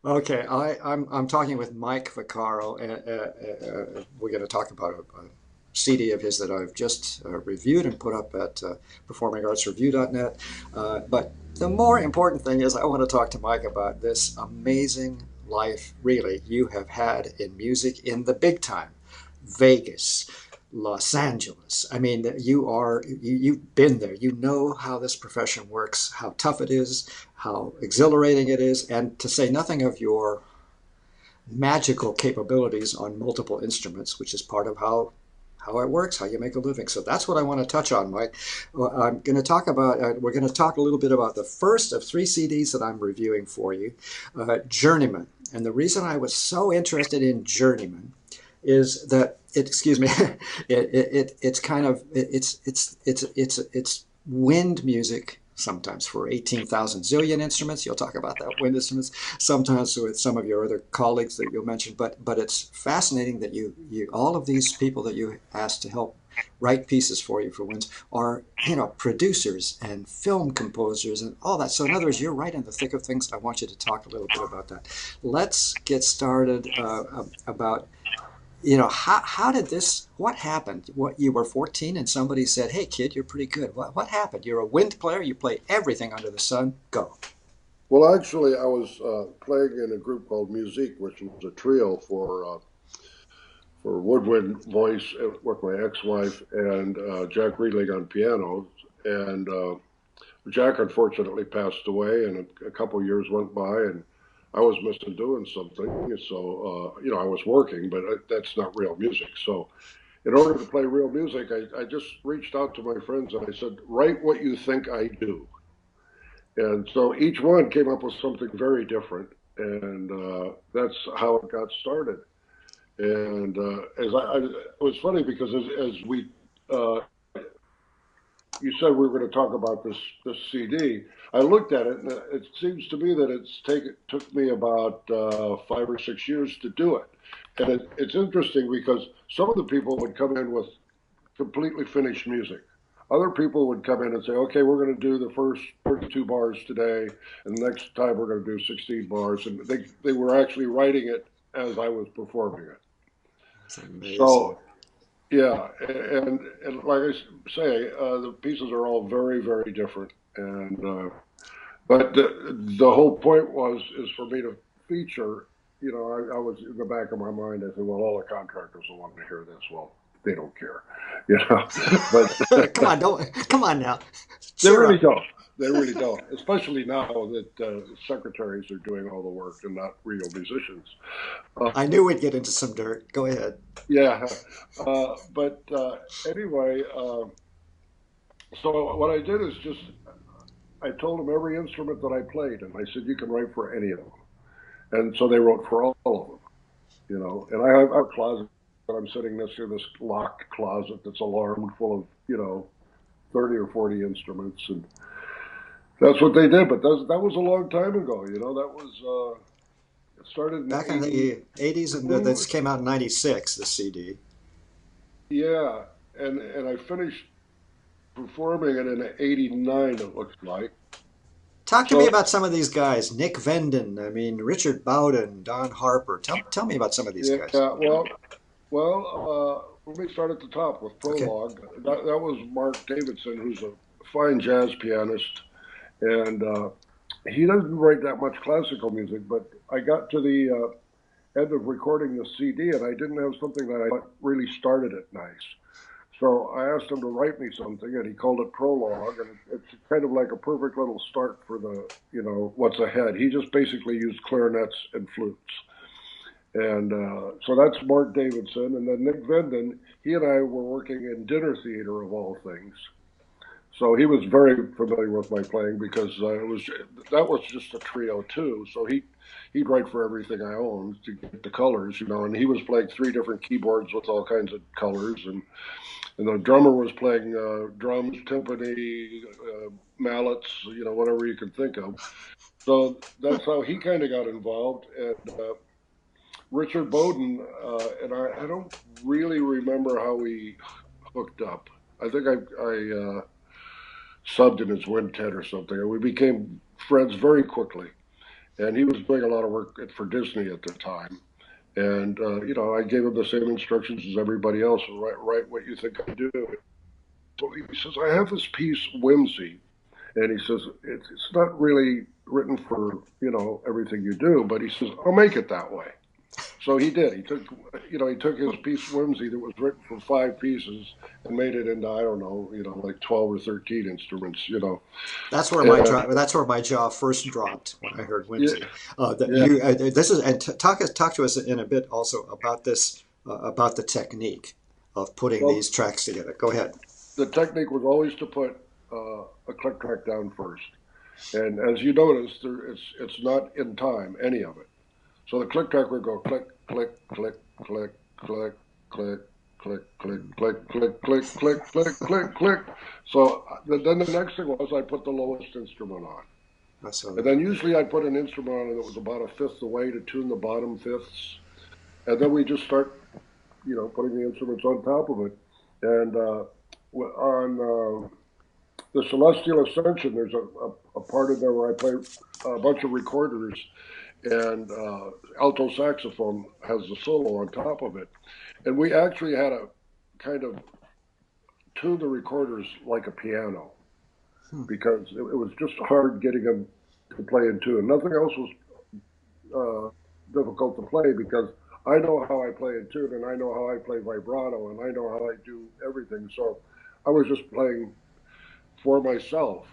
Okay, I'm talking with Mike Vaccaro, and we're going to talk about a CD of his that I've just reviewed and put up at performingartsreview.net. But the more important thing is I want to talk to Mike about this amazing life, really, you have had in music in the big time. Vegas, Los Angeles. I mean, you've been there. You know how this profession works, how tough it is, how exhilarating it is, and to say nothing of your magical capabilities on multiple instruments, which is part of how it works, how you make a living. So that's what I want to touch on, Mike. I'm going to talk about. We're going to talk a little bit about the first of three CDs that I'm reviewing for you, Journeyman. And the reason I was so interested in Journeyman is that excuse me, it's kind of it's wind music sometimes for 18,000 zillion instruments. You'll talk about that wind instruments sometimes with some of your other colleagues that you'll mention. But it's fascinating that you all of these people that you asked to help write pieces for you for winds are producers and film composers and all that. So in other words, you're right in the thick of things. I want you to talk a little bit about that. Let's get started about how did this, what happened? What, you were 14 and somebody said, hey kid, you're pretty good. What happened? You're a wind player, you play everything under the sun, go. Well, actually, I was playing in a group called Musique, which was a trio for woodwind voice with my ex-wife and Jack Reedling on piano. And Jack unfortunately passed away, and a couple of years went by, and I was missing doing something. So, I was working, but that's not real music. So, in order to play real music, I just reached out to my friends and I said, write what you think I do. And so each one came up with something very different, and that's how it got started. And it was funny because as we you said we were going to talk about this CD. I looked at it, and it seems to me that took me about 5 or 6 years to do it. And it's interesting because some of the people would come in with completely finished music. Other people would come in and say, okay, we're going to do the first 32 bars today, and the next time we're going to do 16 bars. And they were actually writing it as I was performing it. That's amazing. So, yeah, and like I say, the pieces are all very, very different. And but the whole point is for me to feature. I was in the back of my mind. I said, well, all the contractors will want to hear this. Well, they don't care, you know. But Come on, don't, come on now. they Cheer really up. don't. They really don't. Especially now that secretaries are doing all the work and not real musicians. Uh, I knew we'd get into some dirt. Go ahead. yeah, but anyway, so what I did is just I told them every instrument that I played, and I said you can write for any of them, and so they wrote for all of them. And I have a closet. I'm sitting next to this locked closet that's alarmed, full of 30 or 40 instruments, and that's what they did. But that was a long time ago. That was it started in Back in '80. the 80s, and this came out in 96, the CD. Yeah, and I finished performing it in '89. It looks like. Talk to me So about some of these guys. Nick Venden, I mean, Richard Bowden, Don Harper. Tell me about some of these yeah, guys. let me start at the top with Okay. Prologue. That was Mark Davidson, who's a fine jazz pianist, and he doesn't write that much classical music. But I got to the end of recording the CD, and I didn't have something that I thought really started it nice. So I asked him to write me something, and he called it Prologue, and it's kind of like a perfect little start for what's ahead. He just basically used clarinets and flutes. And so that's Mark Davidson. And then Nick Venden, he and I were working in dinner theater of all things. So he was very familiar with my playing because that was just a trio too. So he'd write for everything I owned to get the colors, and he was playing three different keyboards with all kinds of colors, and the drummer was playing drums, timpani, mallets, whatever you could think of. So that's how he kind of got involved. And Richard Bowden and I don't really remember how we hooked up. I think I subbed in his quintet or something, and we became friends very quickly. and he was doing a lot of work for Disney at the time. And I gave him the same instructions as everybody else. Write what you think I do. So he says, I have this piece, Whimsy, and he says it's not really written for everything you do, but he says I'll make it that way. So he did. He took his piece Whimsy that was written for 5 pieces and made it into, I don't know, like 12 or 13 instruments. That's where And, that's where my jaw first dropped when I heard yeah, whimsy. That yeah. you this is and talk to us in a bit also about this about the technique of putting Well, these tracks together. Go ahead. the technique was always to put a click track down first, and as you notice, it's not in time, any of it. So the click track would go click, click, click, click, click, click, click, click, click, click, click, click, click, click, click. So then the next thing was I put the lowest instrument on. I saw And that. then usually I'd put an instrument on that was about a fifth away to tune the bottom fifths. And then we just start, putting the instruments on top of it. And on the Celestial Ascension, there's a part of there where I play a bunch of recorders, and alto saxophone has the solo on top of it. And we actually had a kind of tune the recorders like a piano Hmm. because it was just hard getting them to play in tune. Nothing else was difficult to play because I know how I play in tune and I know how I play vibrato and I know how I do everything. So I was just playing for myself,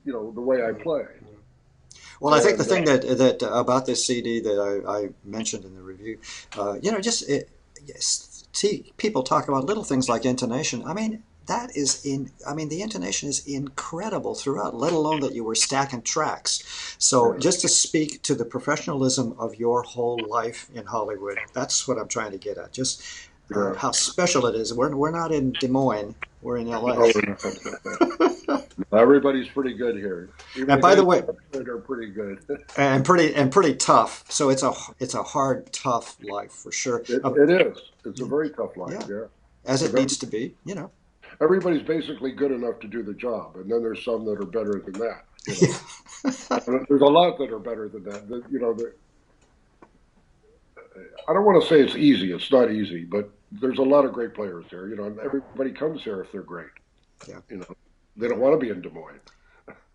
the way I play. Well, I think the And thing that about this CD that I mentioned in the review, just yes, people talk about little things like intonation. I mean, that is in. I mean, the intonation is incredible throughout. Let alone that you were stacking tracks. So, yeah, just to speak to the professionalism of your whole life in Hollywood, that's what I'm trying to get at. Just yeah. how special it is. We're not in Des Moines. We're in LA. No, everybody's pretty good here. Even And the by the guys way, that are pretty good. and pretty tough. So it's a hard, tough life for sure. It is. It's a very tough life. Yeah, Yeah, as it because needs to be. You know. everybody's basically good enough to do the job, and then there's some that are better than that. Yeah. And there's a lot that are better than that. I don't want to say it's easy. It's not easy, but there's a lot of great players here. And everybody comes here if they're great. Yeah. You know, they don't want to be in Des Moines.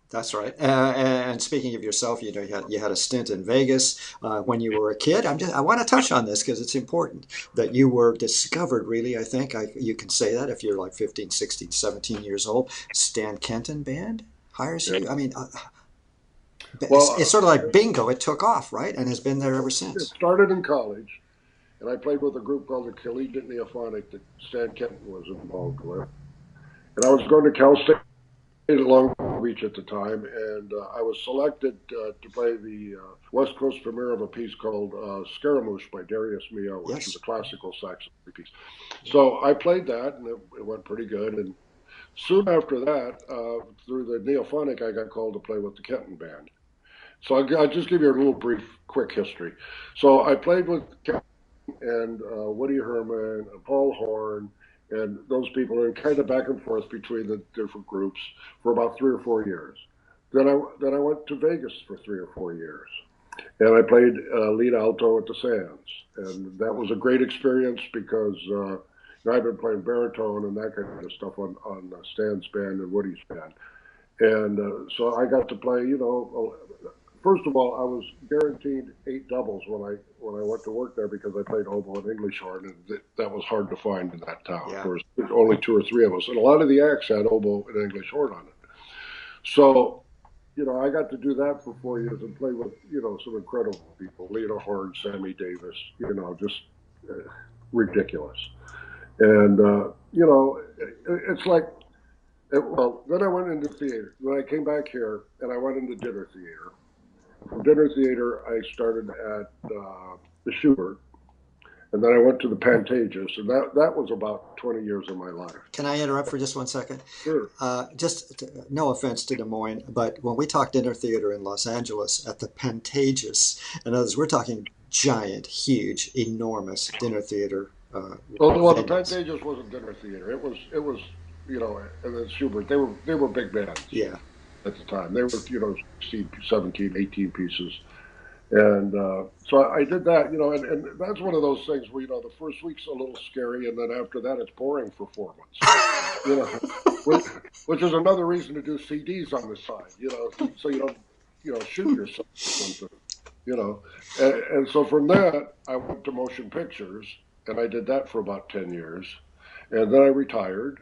That's right. And speaking of yourself, you had a stint in Vegas when you were a kid. I want to touch on this because it's important that you were discovered. Really, I think you can say that if you're like 15, 16, 17 years old. Stan Kenton Band hires Yeah. you. I mean, it's Well, sort of like bingo. It took off, right, and has been there ever it since. started in college, and I played with a group called the Collegiate Neophonic that Stan Kenton was involved with. And I was going to Cal State at Long Beach at the time, and I was selected to play the West Coast premiere of a piece called Scaramouche by Darius Milhaud, which is Yes. a classical saxophone piece. So I played that, and it went pretty good. And soon after that, through the Neophonic, I got called to play with the Kenton Band. So I'll just give you a little brief, quick history. So I played with Kenton and Woody Herman and Paul Horn and those people, and kind of back and forth between the different groups for about 3 or 4 years. Then I went to Vegas for 3 or 4 years, and I played lead alto at the Sands, and that was a great experience because I've been playing baritone and that kind of stuff on Stan's band and Woody's band, and so I got to play. First of all, I was guaranteed 8 doubles when I went to work there because I played oboe and English horn, and that was hard to find in that town. Yeah. There was only 2 or 3 of us, and a lot of the acts had oboe and English horn on it. So, I got to do that for 4 years and play with some incredible people: Lena Horne, Sammy Davis. Just ridiculous. And it's like. Well, then I went into theater. Then I came back here and I went into dinner theater. From dinner theater, I started at the Schubert, and then I went to the Pantages, and that was about 20 years of my life. Can I interrupt for just 1 second? Sure. No offense to Des Moines, but when we talk dinner theater in Los Angeles at the Pantages, and others, we're talking giant, huge, enormous dinner theater. Well, the Venues. Pantages wasn't dinner theater. It was and the Schubert. They were big bands Yeah. at the time. They were 16, 17, 18 pieces. And so I did that, and that's one of those things where, the first week's a little scary, and then after that, it's boring for 4 months, you know, which, which is another reason to do CDs on the side, so you don't, shoot yourself or something, you know. And so from that, I went to motion pictures, and I did that for about 10 years. And then I retired,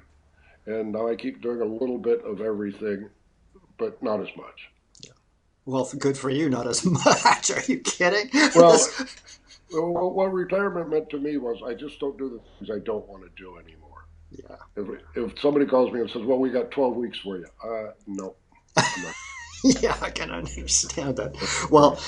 and now I keep doing a little bit of everything, but not as much. Well, good for you, not as much. Are you kidding? Well, what retirement meant to me was I just don't do the things I don't want to do anymore. Yeah. If somebody calls me and says, "Well, we got 12 weeks for you," no, no. Yeah, I can understand that. Well,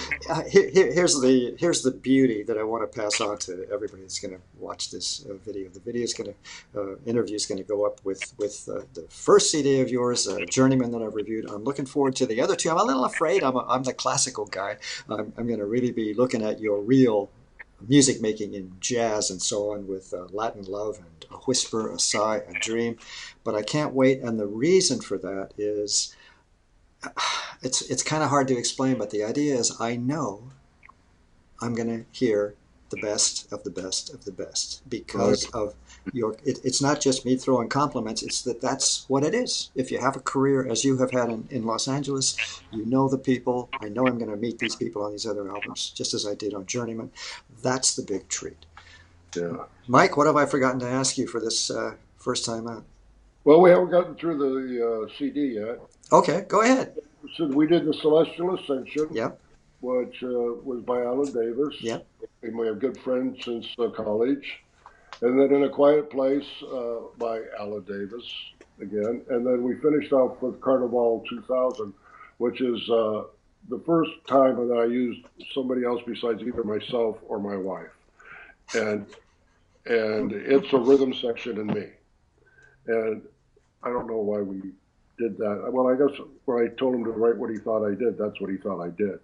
here's the beauty that I want to pass on to everybody that's going to watch this video. The video is going to interview is going to go up with the first CD of yours, Journeyman, that I've reviewed. I'm looking forward to the other two. I'm a little afraid. I'm the classical guy. I'm going to really be looking at your real music making in jazz and so on with Latin Love and A Whisper, A Sigh, A Dream. But I can't wait, and the reason for that is it's kind of hard to explain, but the idea is I know I'm going to hear the best of the best of the best because of it's not just me throwing compliments, it's that's what it is. If you have a career as you have had in Los Angeles, you know the people. I know I'm going to meet these people on these other albums, just as I did on Journeyman. That's the big treat. Yeah. Mike, what have I forgotten to ask you for this first time out? Well, we haven't gotten through the CD yet. Okay, go ahead. So we did the Celestial Ascension, Yep. which was by Alan Davis. Yep. And we have good friends since college. And then In a Quiet Place by Alan Davis again. And then we finished off with Carnival 2000, which is the first time that I used somebody else besides either myself or my wife. And it's a rhythm section in me. And I don't know why we did that. Well, I guess when I told him to write what he thought I did, that's what he thought I did.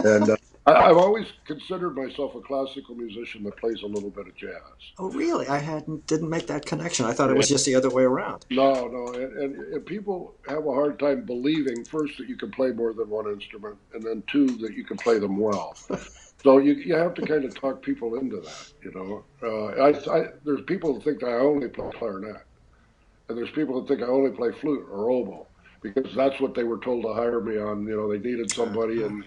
And I've always considered myself a classical musician that plays a little bit of jazz. Oh, really? Didn't make that connection. I thought it was just the other way around. No, and people have a hard time believing, first, that you can play more than one instrument, and then two, that you can play them well. So you have to kind of talk people into that, there's people that think that I only play clarinet, and there's people that think I only play flute or oboe, because that's what they were told to hire me on. They needed somebody, and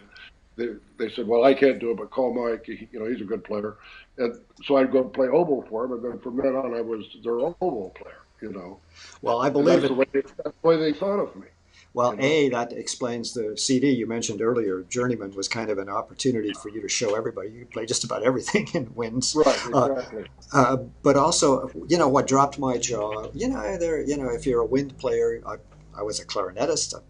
they said, well, I can't do it, but call Mike. He's a good player. And so I'd go play oboe for him, and then from then on, I was their oboe player. Well, I believe that's the way they thought of me. Well, that explains the CD you mentioned earlier. Journeyman was kind of an opportunity for you to show everybody you play just about everything in winds. Right, exactly. But also, what dropped my jaw, if you're a wind player, I was a clarinetist. I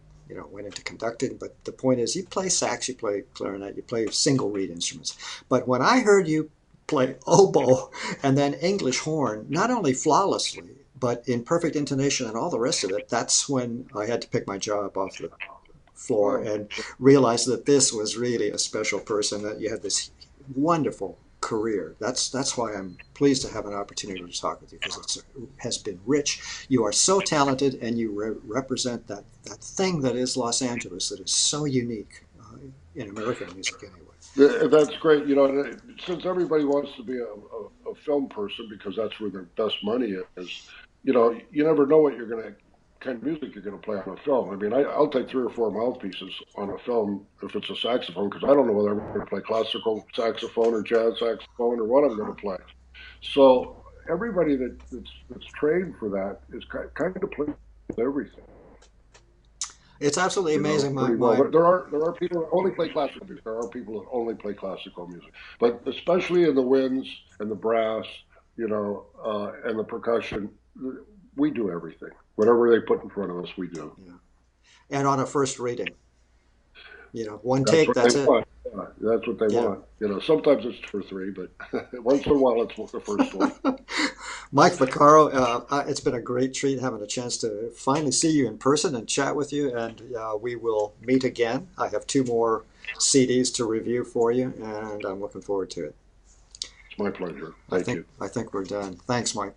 went into conducting, but the point is you play sax, you play clarinet, you play single reed instruments. But when I heard you play oboe and then English horn, not only flawlessly, but in perfect intonation and all the rest of it, that's when I had to pick my jaw up off the floor and realize that this was really a special person, that you had this wonderful career. That's why I'm pleased to have an opportunity to talk with you, because it has been rich. You are so talented, and you represent that thing that is Los Angeles, that is so unique in American music anyway. That's great. Since everybody wants to be a film person because that's where their best money is, you never know what kind of music you're going to play on a film. I mean, I'll take 3 or 4 mouthpieces on a film if it's a saxophone, because I don't know whether I'm going to play classical saxophone or jazz saxophone or what I'm going to play. So everybody that's trained for that is kind of plays everything. It's absolutely amazing. Well. There are people that only play classical music. There are people that only play classical music, but especially in the winds and the brass, and the percussion, we do everything. Whatever they put in front of us, we do. Yeah. And on a first reading, one take, that's it. Yeah, that's what they want. Sometimes it's for 3, but once in a while it's the first one. Mike Vaccaro, it's been a great treat having a chance to finally see you in person and chat with you, and we will meet again. I have 2 more CDs to review for you, and I'm looking forward to it. It's my pleasure. Thank you. I think we're done. Thanks, Mike.